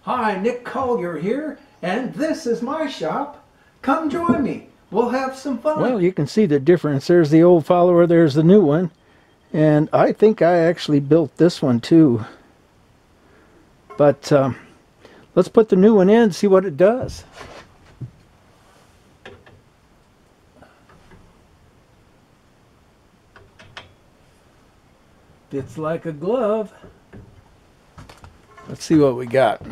Hi, Nick Collier here, and this is my shop. Come join me. We'll have some fun. Well, you can see the difference. There's the old follower, there's the new one. And I think I actually built this one too. But let's put the new one in and see what it does. Fits like a glove. Let's see what we got.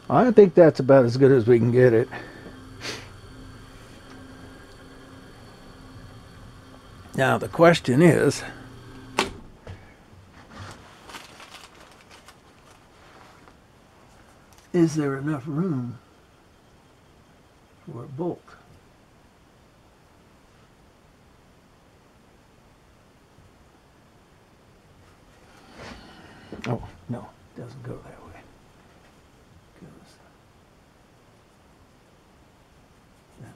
I think that's about as good as we can get it. Now the question is, is there enough room for a bolt? Oh, no, it doesn't go that way. It goes that way.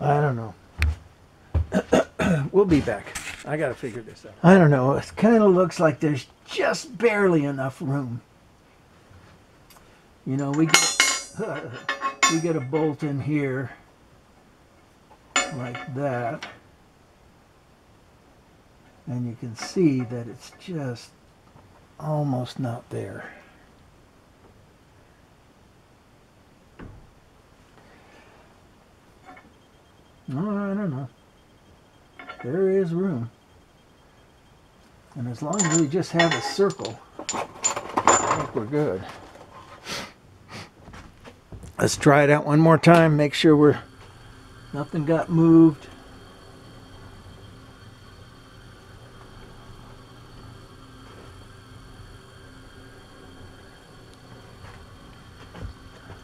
I don't know. We'll be back. I gotta figure this out. I don't know. It kind of looks like there's just barely enough room. You know, we get a bolt in here like that, and you can see that it's just almost not there. No, I don't know. There is room, and as long as we just have a circle, I think we're good. Let's try it out one more time, make sure nothing got moved.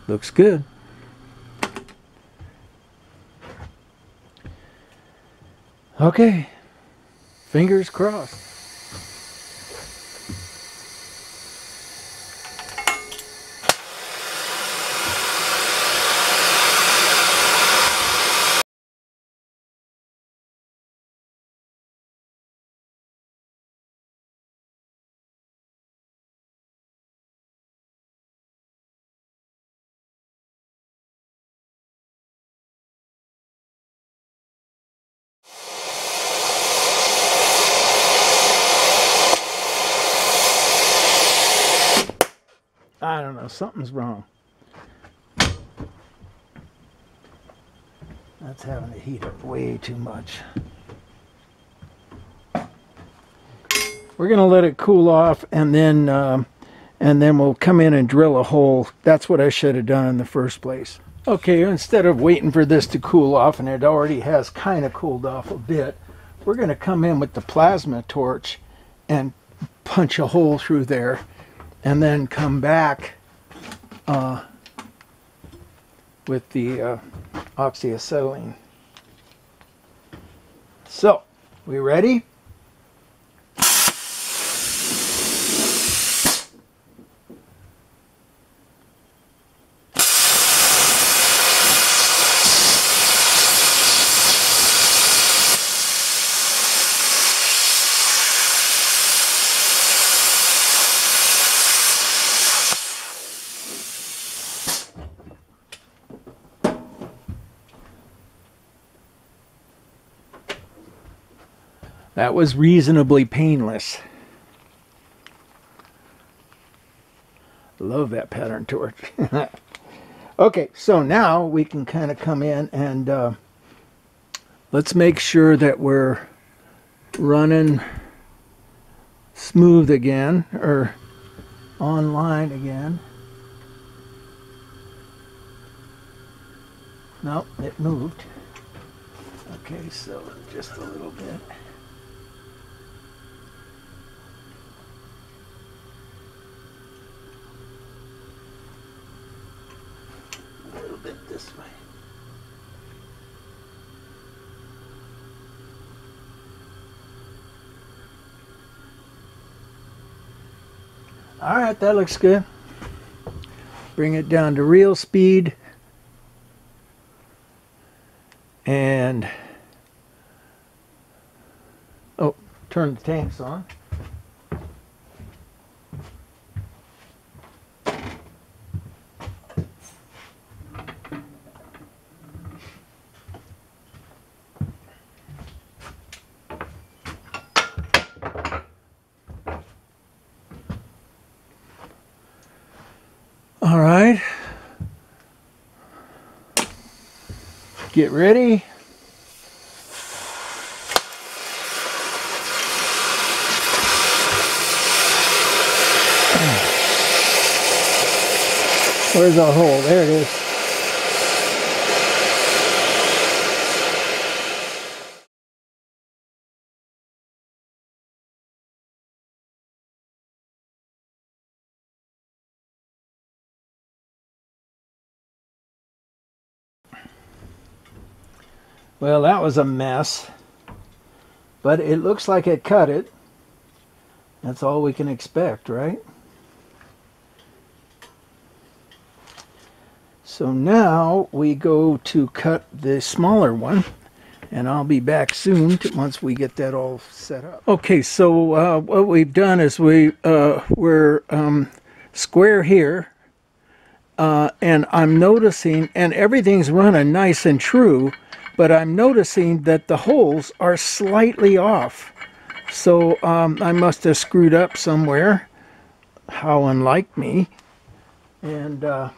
Looks good. Okay, fingers crossed. I don't know, something's wrong. That's having to heat up way too much. We're gonna let it cool off, and then we'll come in and drill a hole. That's what I should have done in the first place. Okay, instead of waiting for this to cool off, and it already has kind of cooled off a bit, we're gonna come in with the plasma torch and punch a hole through there, and then come back with the oxyacetylene. So, we ready? That was reasonably painless. Love that pattern torch. Okay, so now we can kind of come in and let's make sure that we're running smooth again, or online again. No, it moved. Okay, so just a little bit. A little bit this way. All right, that looks good. Bring it down to real speed. And, oh, turn the tanks on. All right. Get ready. Where's our hole? There it is. Well, that was a mess, but it looks like it cut it. That's all we can expect, right? So now we go to cut the smaller one, and I'll be back soon once we get that all set up. Okay, so what we've done is we're square here, and I'm noticing, and everything's running nice and true, but I'm noticing that the holes are slightly off. So I must have screwed up somewhere. How unlike me. And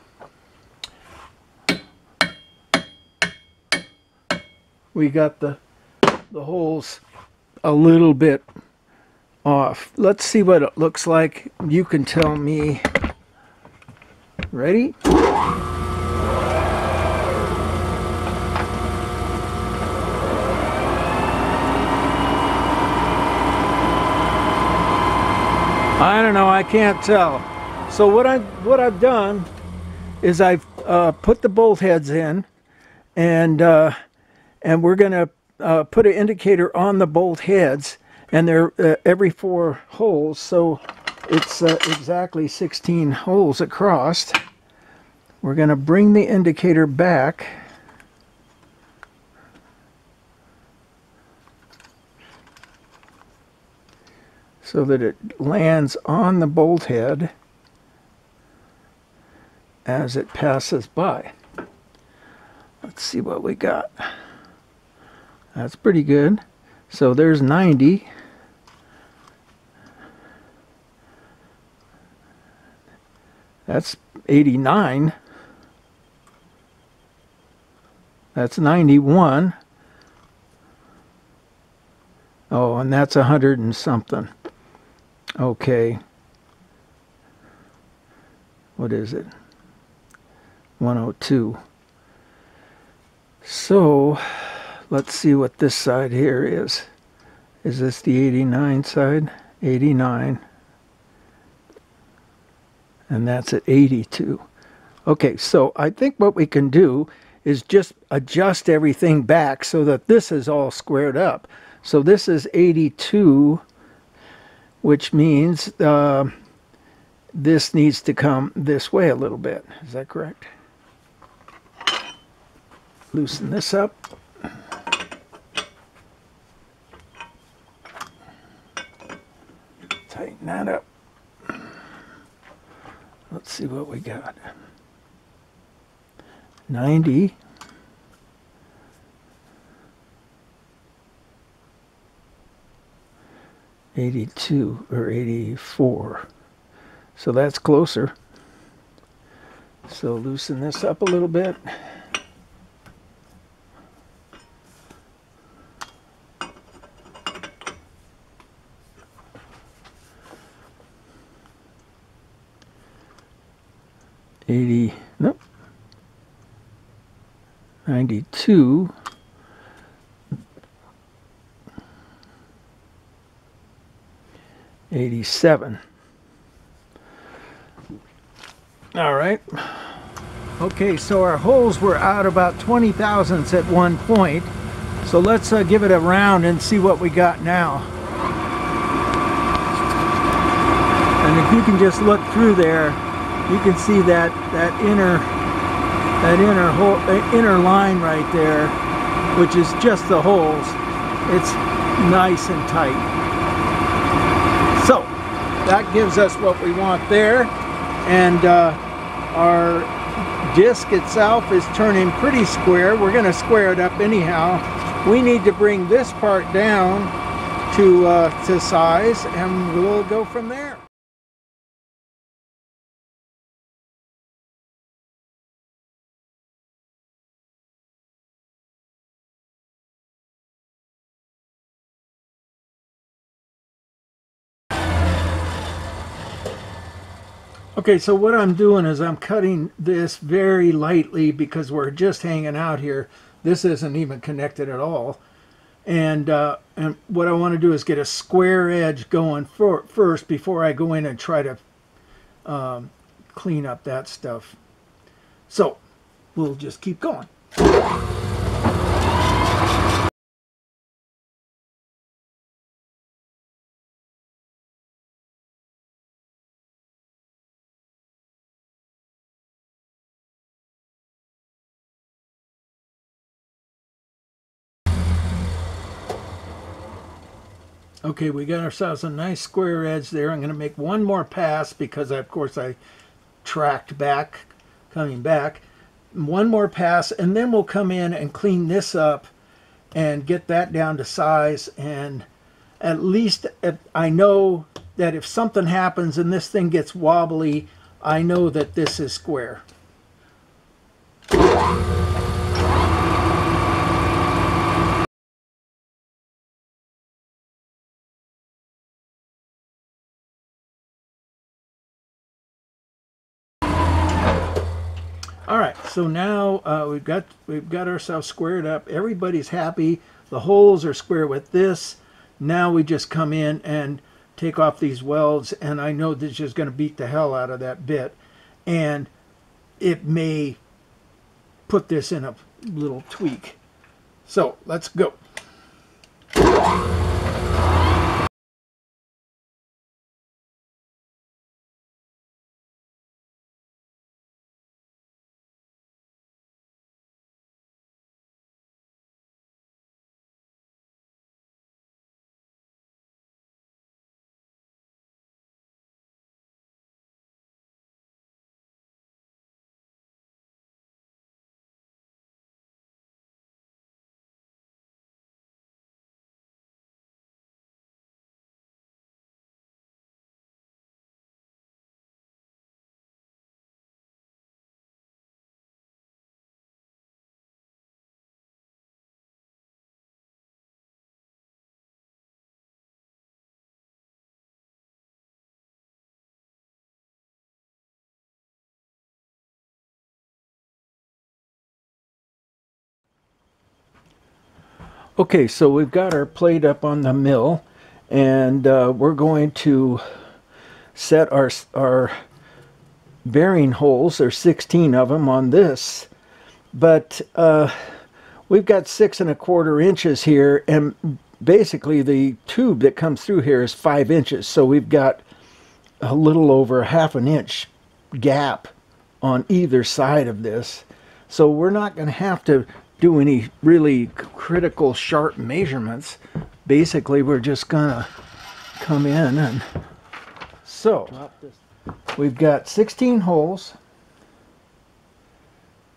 we got the holes a little bit off. Let's see what it looks like. You can tell me. Ready? I don't know, I can't tell. So what I've done is I've put the bolt heads in, and we're going to put an indicator on the bolt heads, and they're every 4 holes, so it's exactly 16 holes across. We're going to bring the indicator back. So that it lands on the bolt head as it passes by. Let's see what we got. That's pretty good. So there's 90. That's 89. That's 91. Oh, and that's 100 and something. Okay. What is it? 102. So let's see what this side here is. Is this the 89 side? 89. And that's at 82. Okay, so I think what we can do is just adjust everything back so that this is all squared up. So this is 82, which means this needs to come this way a little bit. Is that correct? Loosen this up. Tighten that up. Let's see what we got. 90. 82 or 84. So that's closer. So loosen this up a little bit. Nope. 92. 87. All right. Okay, so our holes were out about 20 thousandths at one point. So let's give it a round and see what we got now. And if you can just look through there, you can see that inner line right there, which is just the holes. It's nice and tight. So that gives us what we want there, and our disc itself is turning pretty square. We're going to square it up anyhow. We need to bring this part down to size, and we'll go from there. Okay, so what I'm doing is I'm cutting this very lightly because we're just hanging out here. This isn't even connected at all. And what I want to do is get a square edge going first before I go in and try to clean up that stuff. So we'll just keep going. Okay, we got ourselves a nice square edge there. I'm going to make one more pass because, of course, I tracked back, coming back. One more pass, and then we'll come in and clean this up and get that down to size. And at least I know that if something happens and this thing gets wobbly, I know that this is square. All right, so now we've got ourselves squared up. Everybody's happy. The holes are square with this. Now we just come in and take off these welds, and I know this is going to beat the hell out of that bit, and it may put this in a little tweak. So let's go. Okay, so we've got our plate up on the mill, and we're going to set our bearing holes. There's 16 of them on this, but we've got 6 1/4 inches here, and basically the tube that comes through here is 5 inches, so we've got a little over 1/2 inch gap on either side of this. So we're not going to have to do any really critical sharp measurements. Basically, we're just gonna come in, and so we've got 16 holes,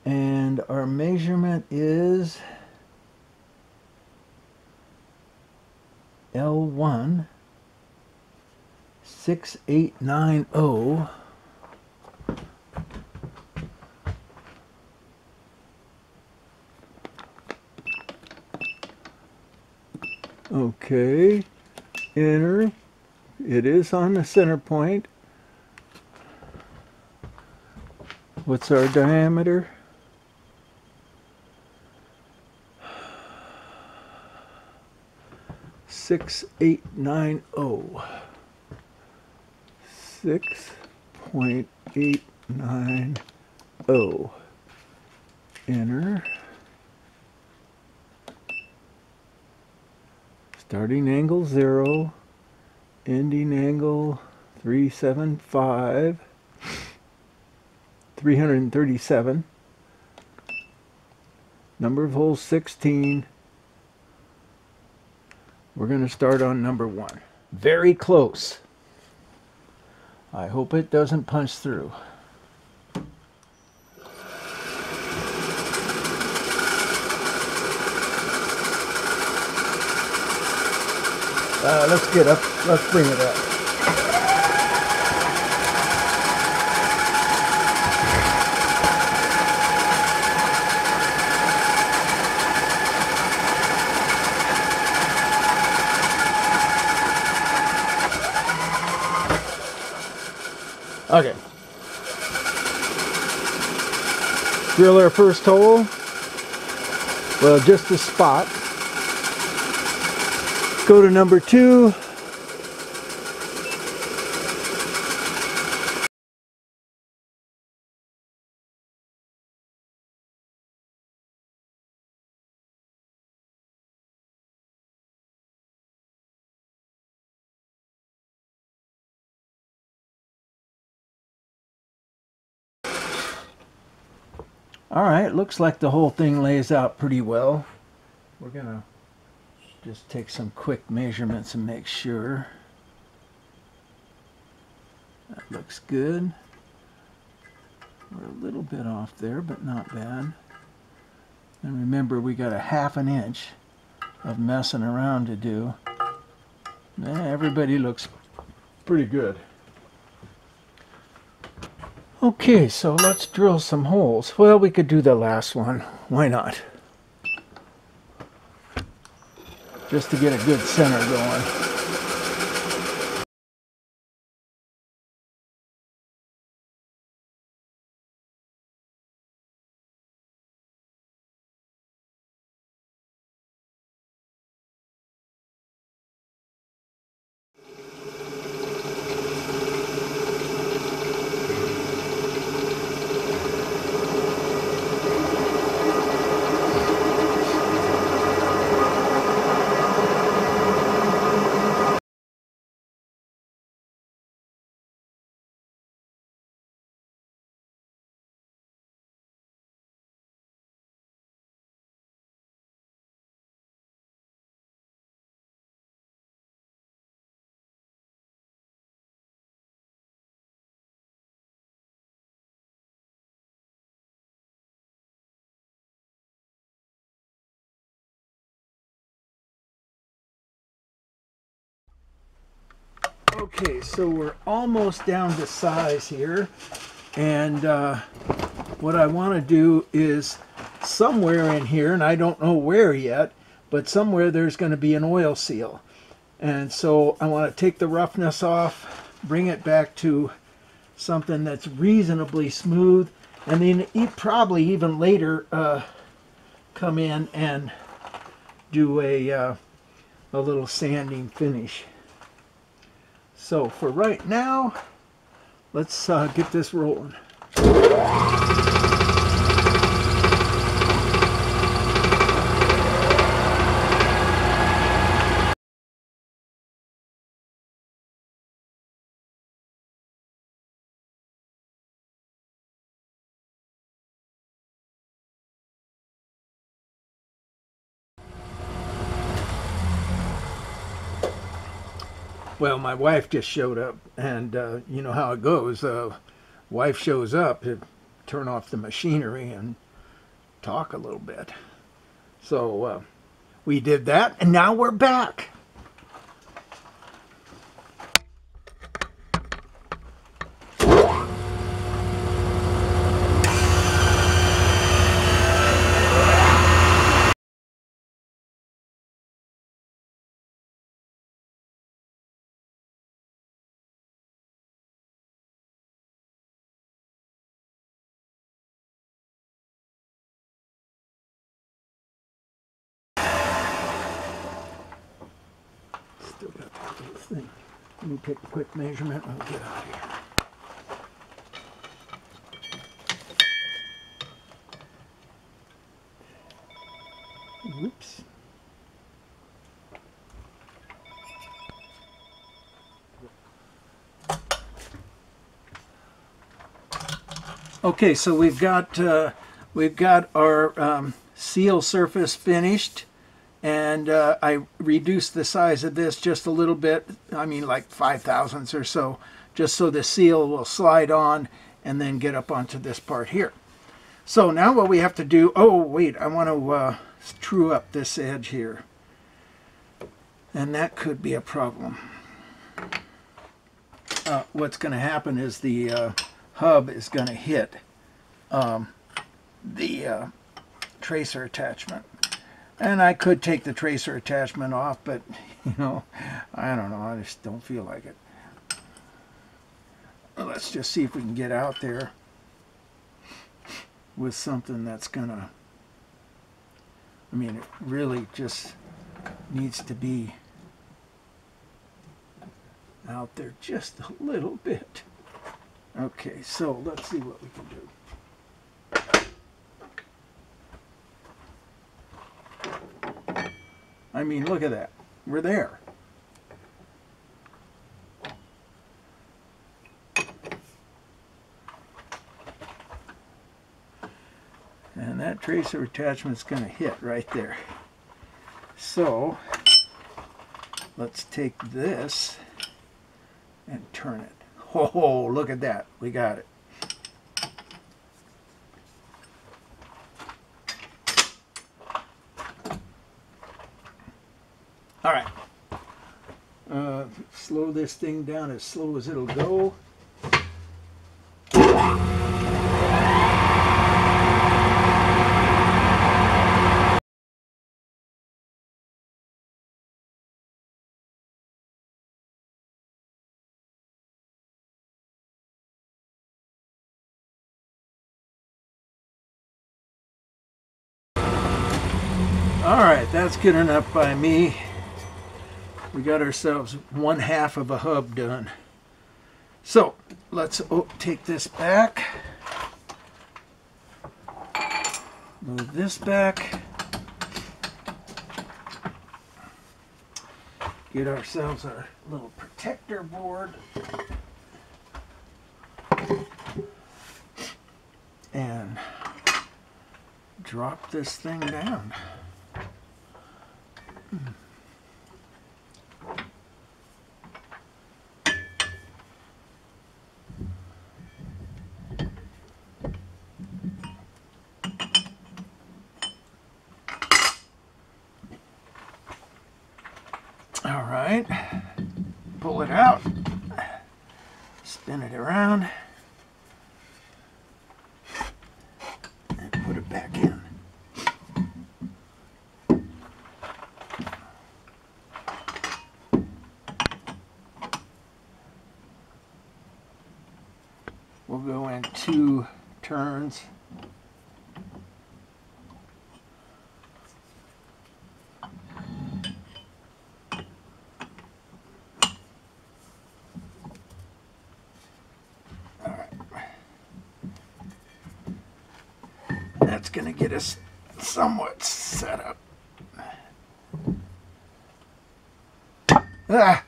and our measurement is L1, 6890. Okay, enter. It is on the center point. What's our diameter? Six, 6.890. 6.890. Enter. Starting angle 0, ending angle 337. Number of holes 16. We're going to start on number 1. Very close. I hope it doesn't punch through. Let's get up. Let's bring it up. Okay. Drill our first hole. Well, just a spot. Go to number 2. All right, looks like the whole thing lays out pretty well. We're gonna just take some quick measurements and make sure. That looks good. We're a little bit off there, but not bad. And remember, we got a 1/2 inch of messing around to do. Everybody looks pretty good. Okay, so let's drill some holes. Well, we could do the last one. Why not? Just to get a good center going. Okay, so we're almost down to size here, and what I want to do is somewhere in here, and I don't know where yet, but somewhere there's going to be an oil seal. And so I want to take the roughness off, bring it back to something that's reasonably smooth, and then probably even later come in and do a little sanding finish. So for right now, let's get this rolling. Well, my wife just showed up, and you know how it goes. Wife shows up to turn off the machinery and talk a little bit. So we did that, and now we're back. this thing. Let me take a quick measurement and we'll get out of here. Whoops. Okay, so we've got our seal surface finished, and I reduced the size of this just a little bit. I mean, like 5/1000ths or so, just so the seal will slide on and then get up onto this part here. So now what we have to do, oh wait, I want to true up this edge here, and that could be a problem. What's going to happen is the hub is going to hit the tracer attachment, and I could take the tracer attachment off, but you know, I don't know, I just don't feel like it. Let's just see if we can get out there with something that's gonna, I mean, it really just needs to be out there just a little bit. Okay, so let's see what we can do. I mean, look at that. We're there. And that tracer attachment's going to hit right there. So let's take this and turn it. Oh, look at that. We got it. All right. Slow this thing down as slow as it'll go. All right, that's good enough by me. We got ourselves 1/2 of a hub done. So let's take this back, move this back, get ourselves our little protector board, and drop this thing down. All right, pull it out, spin it around, and put it back in. We'll go in 2 turns. That's going to get us somewhat set up. Ah!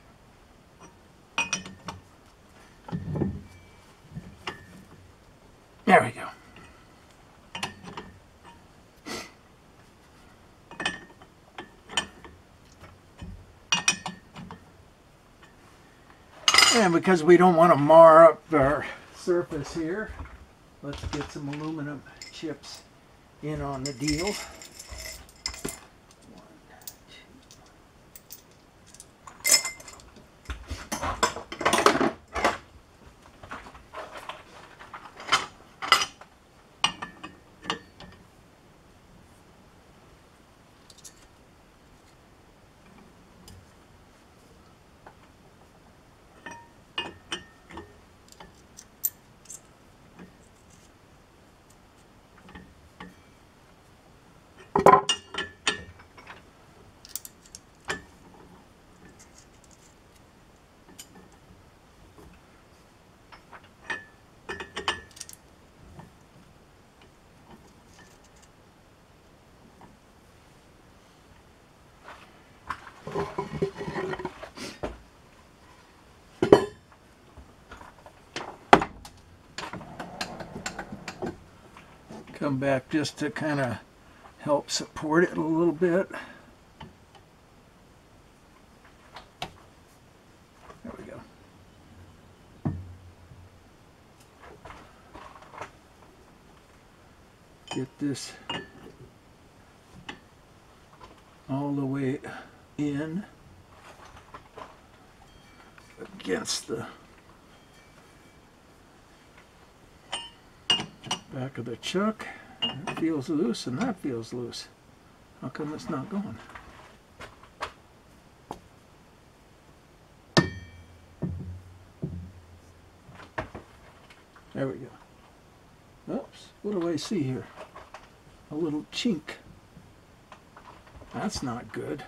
There we go. And because we don't want to mar up our surface here, let's get some aluminum chips in on the deal. come back just to kind of help support it a little bit. There we go. Get this all the way in against the back of the chuck. It feels loose and that feels loose. How come it's not going? There we go. Oops, what do I see here? A little chink. That's not good.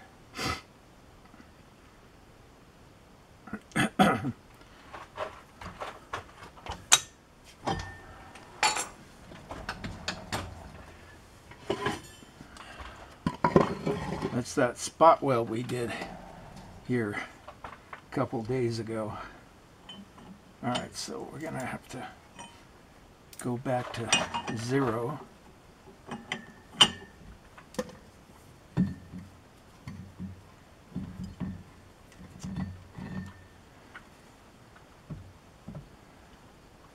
That's that spot weld we did here a couple days ago. Alright, so we're going to have to go back to 0.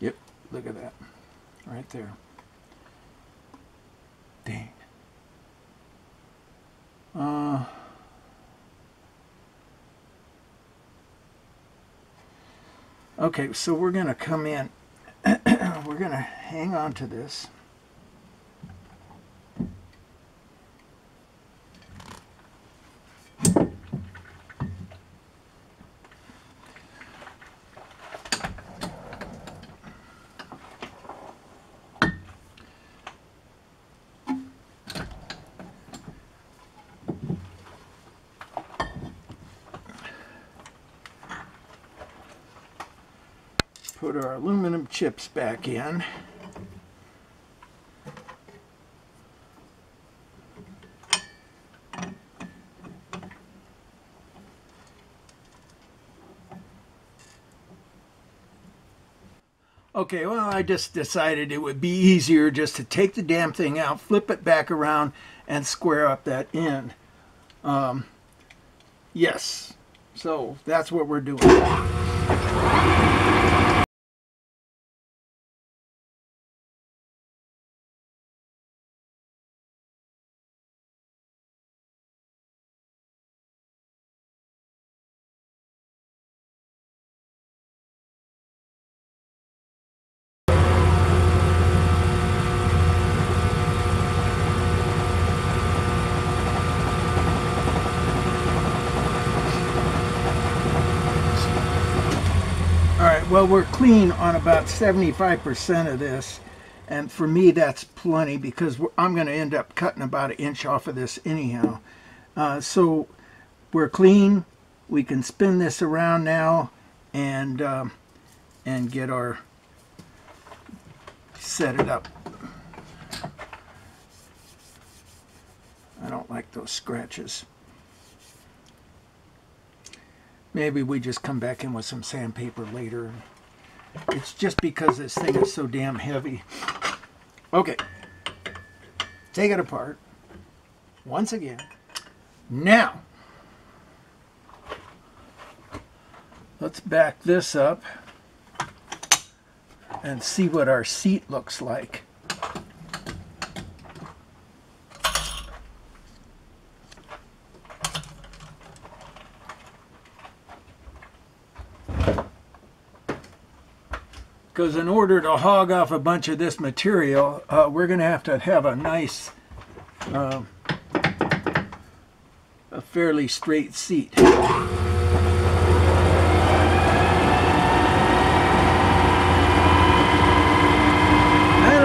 Yep, look at that. Right there. Dang. Okay, so we're going to come in. We're going to hang on to this. Put our aluminum chips back in. Okay, well, I just decided it would be easier just to take the damn thing out, flip it back around, and square up that end. Yes, so that's what we're doing. Well, we're clean on about 75% of this, and for me that's plenty because I'm going to end up cutting about 1 inch off of this anyhow. So we're clean. We can spin this around now and get our set it up. I don't like those scratches. Maybe we just come back in with some sandpaper later. It's just because this thing is so damn heavy. Okay. Take it apart. Once again. Now, let's back this up and see what our seat looks like. Because in order to hog off a bunch of this material, we're going to have a nice, a fairly straight seat. That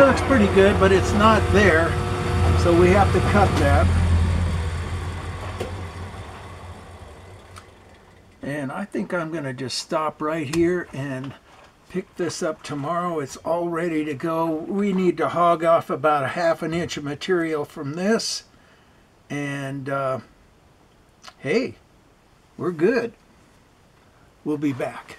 looks pretty good, but it's not there, so we have to cut that. And I think I'm going to just stop right here and pick this up tomorrow. It's all ready to go. We need to hog off about 1/2 inch of material from this, and hey, we're good. We'll be back.